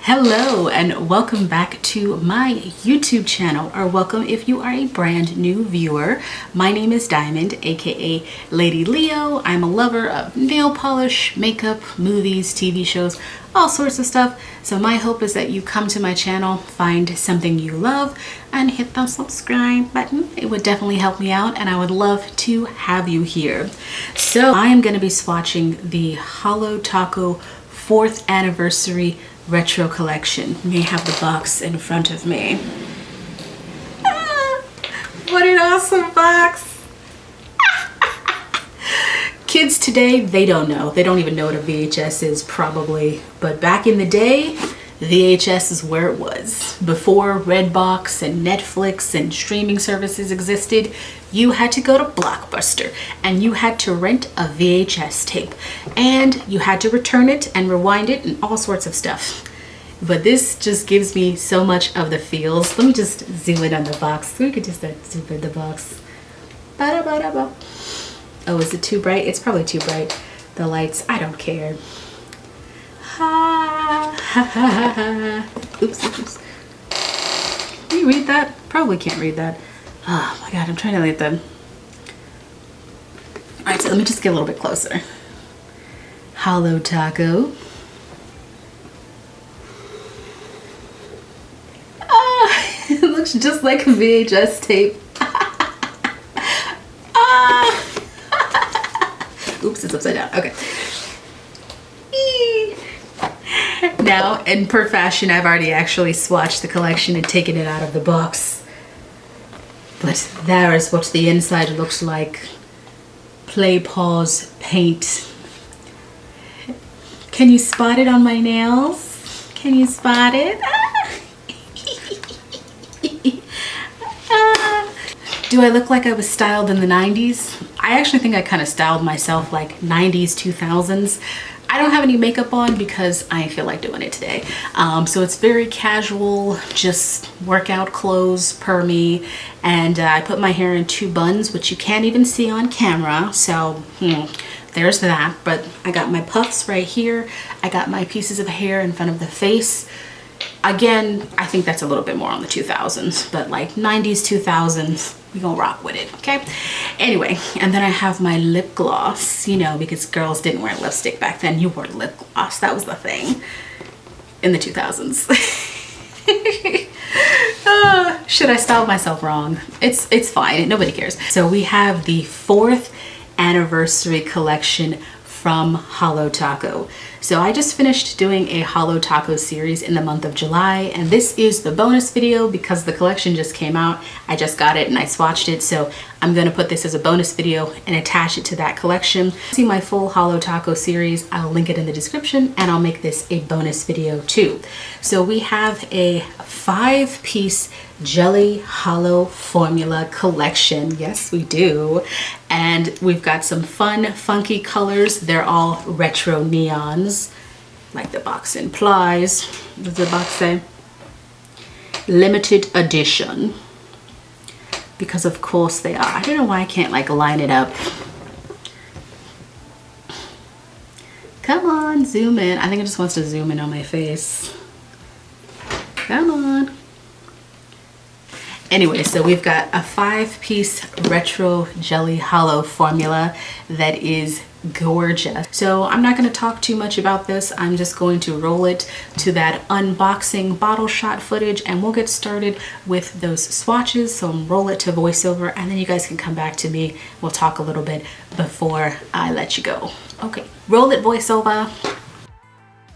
Hello and welcome back to my YouTube channel, or welcome if you are a brand new viewer. My name is Diamond, aka Lady Leo. I'm a lover of nail polish, makeup, movies, TV shows, all sorts of stuff. So my hope is that you come to my channel, find something you love, and hit the subscribe button. It would definitely help me out, and I would love to have you here. So I am going to be swatching the Holo 4th anniversary retro collection. You may have the box in front of me. What an awesome box. Kids today, they don't know. They don't even know what a VHS is probably. But back in the day, VHS is where it was. Before Redbox and Netflix and streaming services existed, you had to go to Blockbuster and you had to rent a VHS tape, and you had to return it and rewind it and all sorts of stuff. But this just gives me so much of the feels. Let me just zoom in on the box. We could just zoom in the box. Ba-da-ba-da-ba. Oh, is it too bright? It's probably too bright. The lights, I don't care. Ha ha ha ha. Oops, oops. Can you read that? Probably can't read that. Oh my god, I'm trying to get them. Alright, so let me just get a little bit closer. Holo Taco. It looks just like a VHS tape. Oops, it's upside down. Okay. Now, in per fashion, I've already actually swatched the collection and taken it out of the box. But there is what the inside looks like. Play, pause, paint. Can you spot it on my nails? Can you spot it? Do I look like I was styled in the 90s? I actually think I kind of styled myself like 90s, 2000s. I don't have any makeup on because I feel like doing it today. So it's very casual, just workout clothes per me. And I put my hair in 2 buns, which you can't even see on camera. So there's that. But I got my puffs right here. I got my pieces of hair in front of the face. Again, I think that's a little bit more on the 2000s, but like 90s, 2000s, we gonna rock with it, okay? Anyway, and then I have my lip gloss, you know, because girls didn't wear lipstick back then. You wore lip gloss. That was the thing in the 2000s. Should I style myself wrong? It's fine. Nobody cares. So we have the 4th anniversary collection from Holo Taco. So I just finished doing a Holo Taco series in the month of July, and this is the bonus video because the collection just came out. I just got it and I swatched it, so I'm gonna put this as a bonus video and attach it to that collection. See my full Holo Taco series, I'll link it in the description, and I'll make this a bonus video too. So we have a 5-piece jelly holo formula collection. Yes, we do. And we've got some fun, funky colors. They're all retro neons, like the box implies. What does the box say? Limited edition. Because of course they are. I don't know why I can't like line it up. Come on, zoom in. I think it just wants to zoom in on my face. Come on. Anyway, so we've got a 5-piece retro jelly holo formula that is gorgeous. So I'm not going to talk too much about this. I'm just going to roll it to that unboxing bottle shot footage, and we'll get started with those swatches. So roll it to voiceover, and then you guys can come back to me. We'll talk a little bit before I let you go. Okay, roll it, voiceover.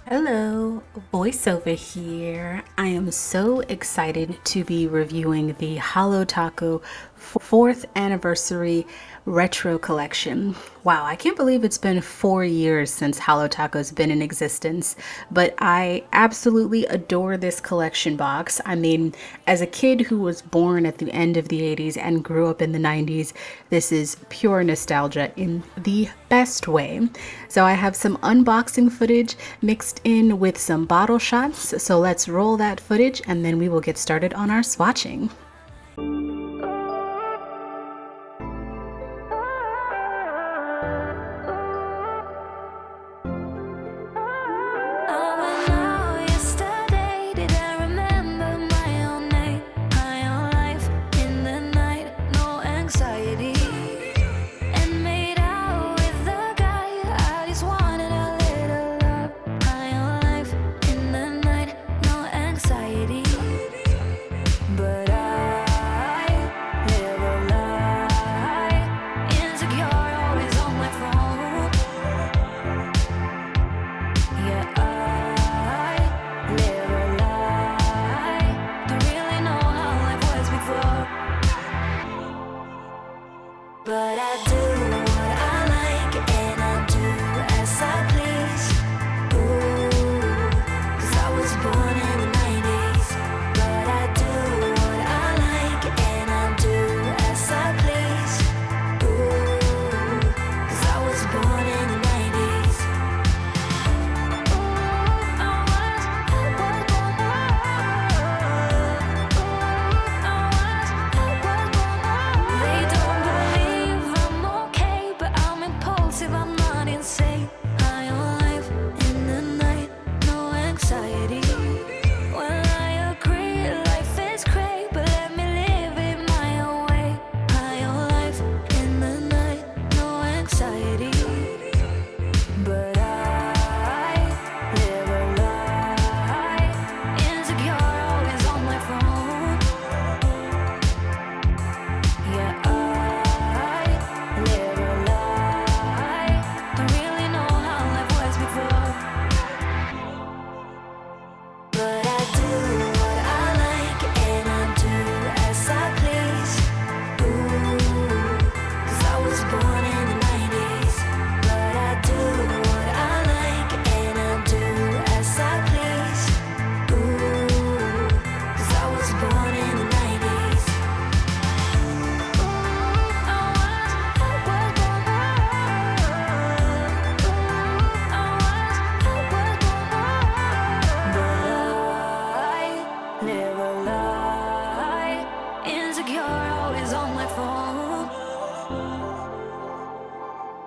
Hello, voiceover here. I am so excited to be reviewing the Holo Taco 4th anniversary retro collection. Wow, I can't believe it's been 4 years since Holo Taco's been in existence, but I absolutely adore this collection box. I mean, as a kid who was born at the end of the 80s and grew up in the 90s, this is pure nostalgia in the best way. So I have some unboxing footage mixed in with some bottle shots. So let's roll that footage and then we will get started on our swatching.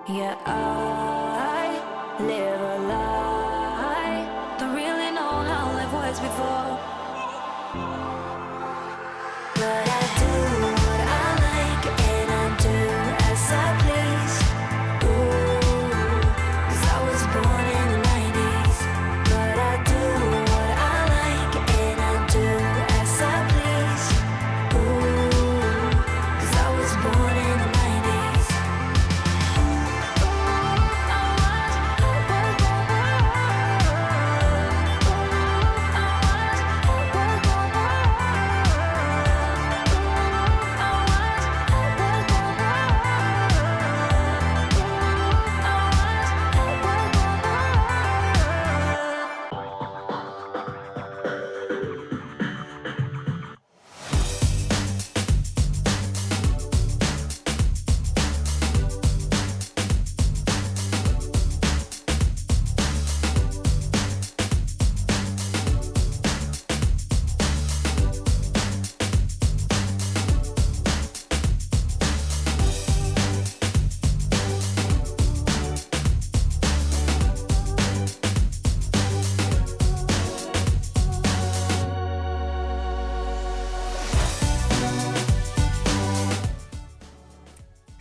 Yeah, I live a lie. Don't really know how life was before. But I do what I like and I do as I please. Ooh, 'cause I was born in the 90s. But I do what I like and I do as I please. Ooh, 'cause I was born in the 90s.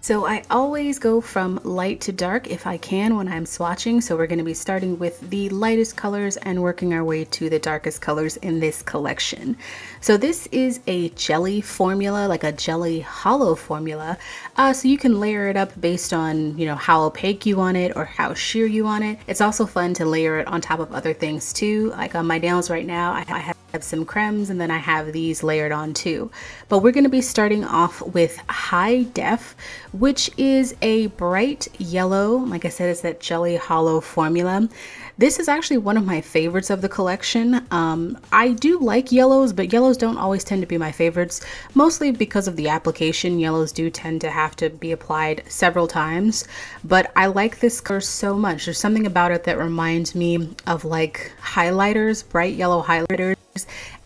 So I always go from light to dark if I can when I'm swatching. So we're going to be starting with the lightest colors and working our way to the darkest colors in this collection. So this is a jelly formula, like a jelly hollow formula. So you can layer it up based on, how opaque you want it or how sheer you want it. It's also fun to layer it on top of other things too. Like on my nails right now, I have some cremes and then I have these layered on too. But we're going to be starting off with High Def, which is a bright yellow. Like I said, it's that jelly hollow formula. This is actually one of my favorites of the collection. I do like yellows, but yellows don't always tend to be my favorites, mostly because of the application. Yellows do tend to have to be applied several times, but I like this color so much. There's something about it that reminds me of like highlighters, bright yellow highlighters.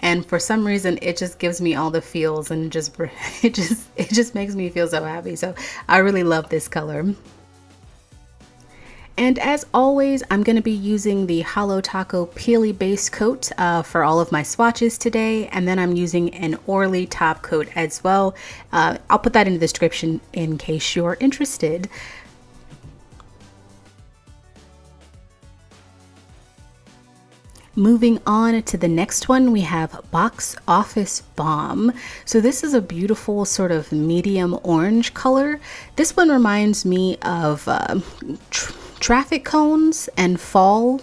And for some reason, it just gives me all the feels and it just makes me feel so happy. So I really love this color. And as always, I'm going to be using the Holo Taco Peely base coat for all of my swatches today. And then I'm using an Orly top coat as well. I'll put that in the description in case you're interested. Moving on to the next one, we have Box Office Bomb. So this is a beautiful sort of medium orange color. This one reminds me of traffic cones and fall.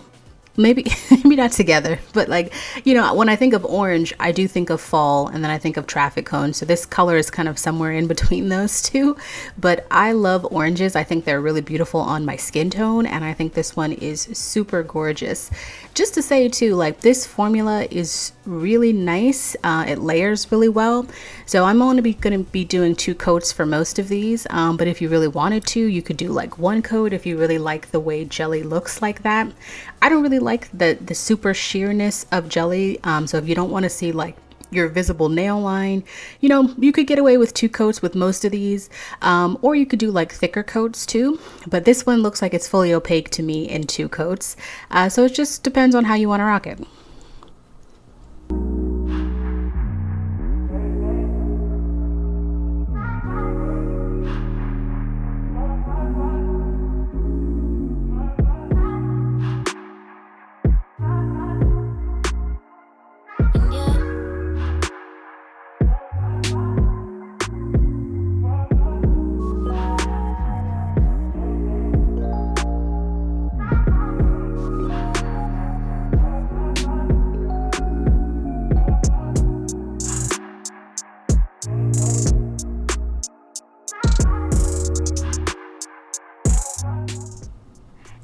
Maybe not together, but like, when I think of orange, I do think of fall and then I think of traffic cones. So this color is kind of somewhere in between those two, but I love oranges. I think they're really beautiful on my skin tone. And I think this one is super gorgeous. Just to say too, like this formula is really nice. It layers really well. So I'm only going to be doing 2 coats for most of these. But if you really wanted to, you could do like 1 coat if you really like the way jelly looks like that. I don't really like the super sheerness of jelly. So if you don't want to see like your visible nail line, you could get away with 2 coats with most of these, or you could do like thicker coats too, but this one looks like it's fully opaque to me in 2 coats. So it just depends on how you want to rock it.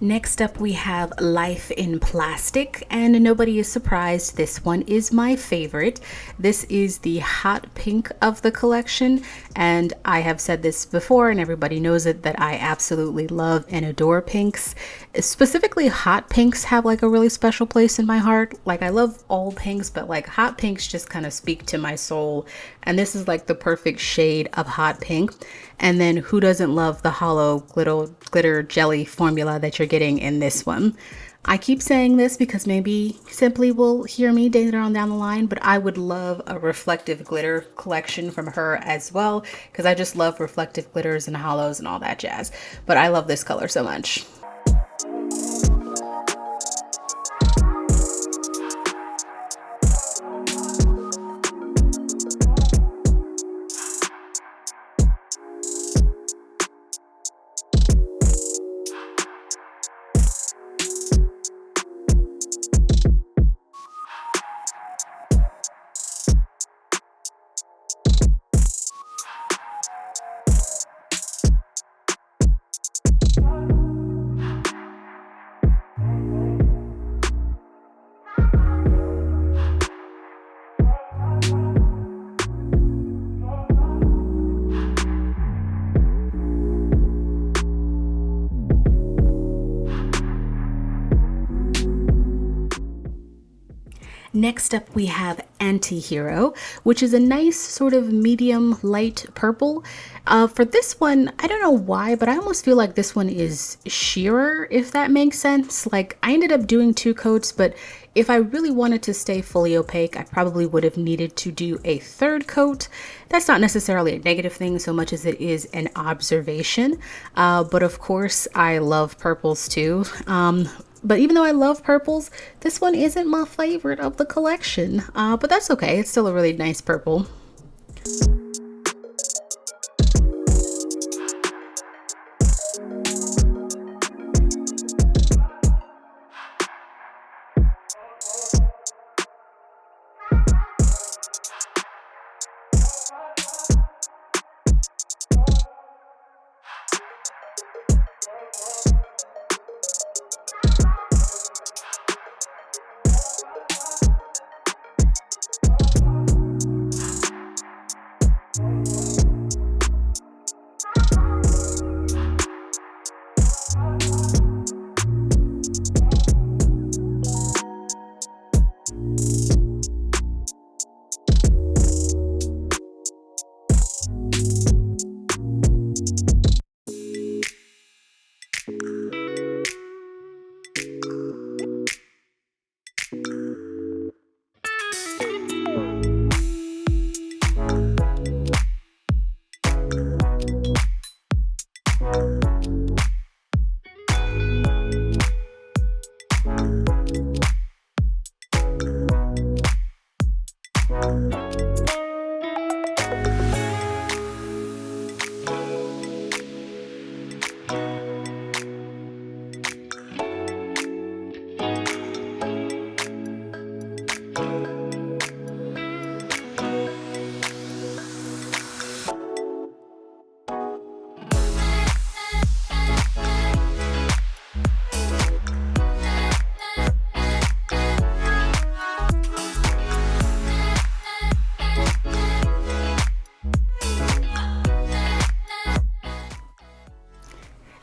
Next up, we have Life in Plastic, and nobody is surprised, this one is my favorite. This is the hot pink of the collection, and I have said this before and everybody knows it, that I absolutely love and adore pinks. Specifically, hot pinks have like a really special place in my heart. Like, I love all pinks, but like hot pinks just kind of speak to my soul, and this is like the perfect shade of hot pink. And then who doesn't love the Holo glitter jelly formula that you're getting in this one? I keep saying this because maybe Simply will hear me later on down the line, but I would love a reflective glitter collection from her as well, because I just love reflective glitters and holos and all that jazz. But I love this color so much. Next up, we have Anti-Hero, which is a nice sort of medium light purple. For this one, I don't know why, but I almost feel like this one is sheerer, if that makes sense. Like, I ended up doing 2 coats, but if I really wanted to stay fully opaque, I probably would have needed to do a 3rd coat. That's not necessarily a negative thing so much as it is an observation. But of course, I love purples too. But even though I love purples, this one isn't my favorite of the collection. But that's okay. It's still a really nice purple.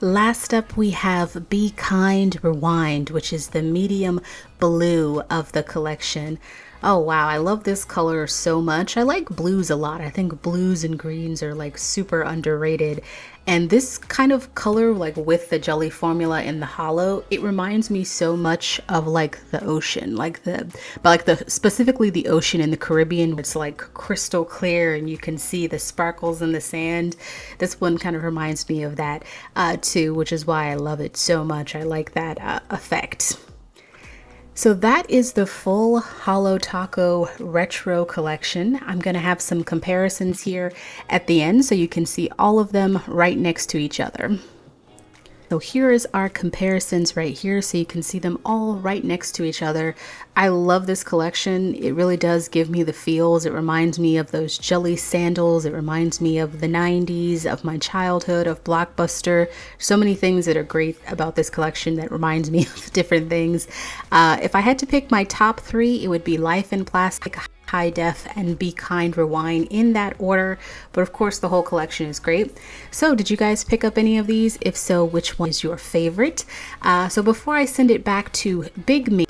Last up, we have Be Kind Rewind, which is the medium blue of the collection. Oh wow, I love this color so much. I like blues a lot. I think blues and greens are like super underrated. And this kind of color, like with the jelly formula in the Holo, it reminds me so much of like the ocean, specifically the ocean in the Caribbean. It's like crystal clear and you can see the sparkles in the sand. This one kind of reminds me of that too, which is why I love it so much. I like that effect. So that is the full Holo Taco retro collection. I'm going to have some comparisons here at the end so you can see all of them right next to each other. So here is our comparisons right here, so you can see them all right next to each other. I love this collection. It really does give me the feels. It reminds me of those jelly sandals. It reminds me of the 90s, of my childhood, of Blockbuster. So many things that are great about this collection that reminds me of different things. If I had to pick my top three, it would be Life in Plastic, High Def, and Be Kind Rewind, in that order. But of course the whole collection is great. So did you guys pick up any of these? If so, which one is your favorite? So before I send it back to Big Me,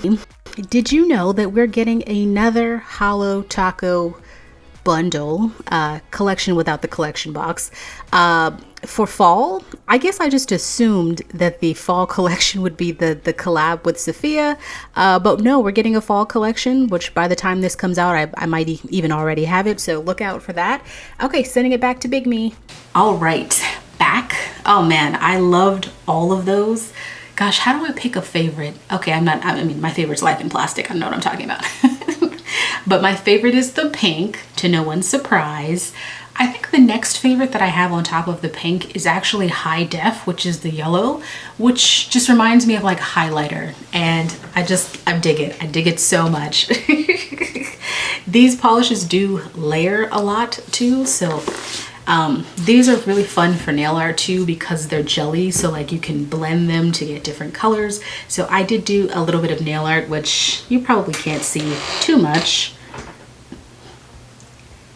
did you know that we're getting another Holo Taco bundle, collection without the collection box, for fall? I guess I just assumed that the fall collection would be the collab with Sophia, but no, we're getting a fall collection, which by the time this comes out, I might even already have it, so look out for that. Okay, sending it back to Big Me. All right, back. Oh man, I loved all of those. Gosh, how do I pick a favorite? Okay, I mean, my favorite's Life in Plastic. I know what I'm talking about. But my favorite is the pink, to no one's surprise. I think the next favorite that I have on top of the pink is actually High Def, which is the yellow, which just reminds me of like highlighter. And I dig it. I dig it so much. These polishes do layer a lot too. So these are really fun for nail art too, because they're jelly. So like you can blend them to get different colors. So I did do a little bit of nail art, which you probably can't see too much.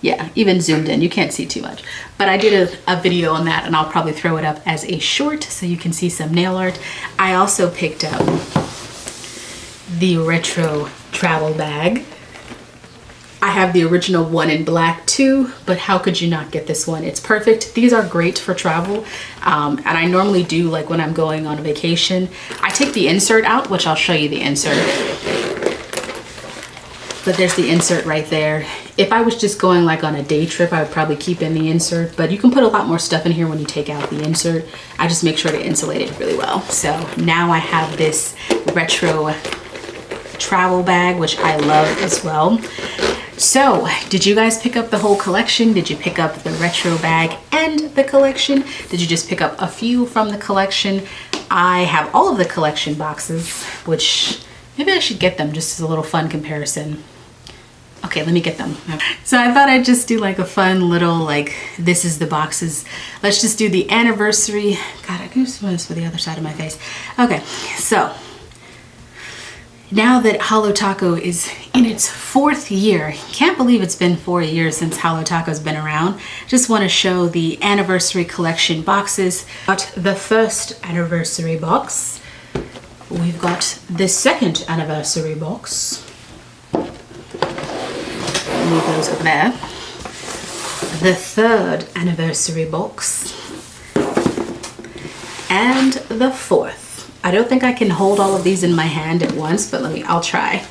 Yeah, even zoomed in, you can't see too much. But I did a video on that, and I'll probably throw it up as a short so you can see some nail art. I also picked up the retro travel bag. I have the original one in black too, but how could you not get this one? It's perfect. These are great for travel. And I normally do, like when I'm going on a vacation, I take the insert out, which I'll show you the insert. But there's the insert right there. If I was just going like on a day trip, I would probably keep in the insert, but you can put a lot more stuff in here when you take out the insert. I just make sure to insulate it really well. So now I have this retro travel bag, which I love as well. So did you guys pick up the whole collection? Did you pick up the retro bag and the collection? Did you just pick up a few from the collection? I have all of the collection boxes, which maybe I should get them just as a little fun comparison. Okay, let me get them. So I thought I'd just do like a fun little, like, this is the boxes. Let's just do the anniversary. God, I could do this for the other side of my face. Okay, so now that Holo Taco is in its 4th year, can't believe it's been 4 years since Holo Taco's been around. Just want to show the anniversary collection boxes. Got the first anniversary box. We've got the second anniversary box. Move those over there. The third anniversary box. And the fourth. I don't think I can hold all of these in my hand at once, but I'll try.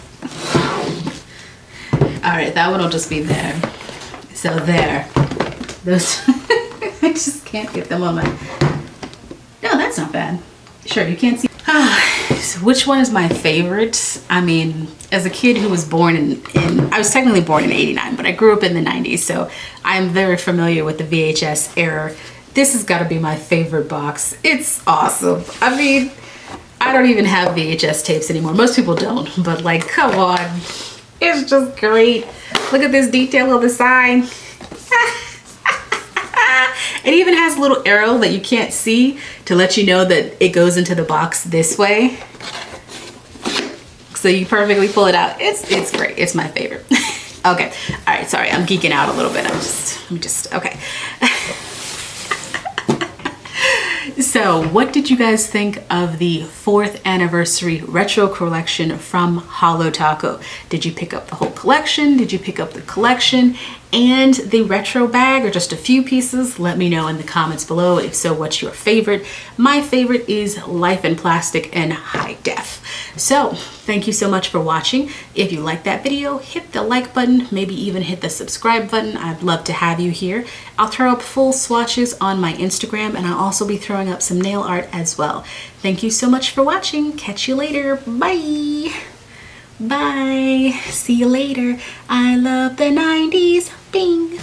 All right, that one will just be there. So there. Those, I just can't get them on my, no, that's not bad. Sure, you can't see. So which one is my favorite? I mean, as a kid who was born I was technically born in '89, but I grew up in the 90s, so I'm very familiar with the VHS era. This has got to be my favorite box. It's awesome. I mean, I don't even have VHS tapes anymore. Most people don't, but like, come on. It's just great. Look at this detail on the side. It even has a little arrow that you can't see to let you know that it goes into the box this way. So you perfectly pull it out. It's great. It's my favorite. Okay. All right. Sorry, I'm geeking out a little bit. Okay. So what did you guys think of the 4th anniversary retro collection from Holo Taco? Did you pick up the whole collection? Did you pick up the collection and the retro bag, or just a few pieces? Let me know in the comments below. If so, what's your favorite? My favorite is Life in Plastic and High Def. So thank you so much for watching. If you like that video, hit the like button, maybe even hit the subscribe button. I'd love to have you here. I'll throw up full swatches on my Instagram, and I'll also be throwing up some nail art as well. Thank you so much for watching. Catch you later. Bye. Bye. See you later. I love the 90s. Bing.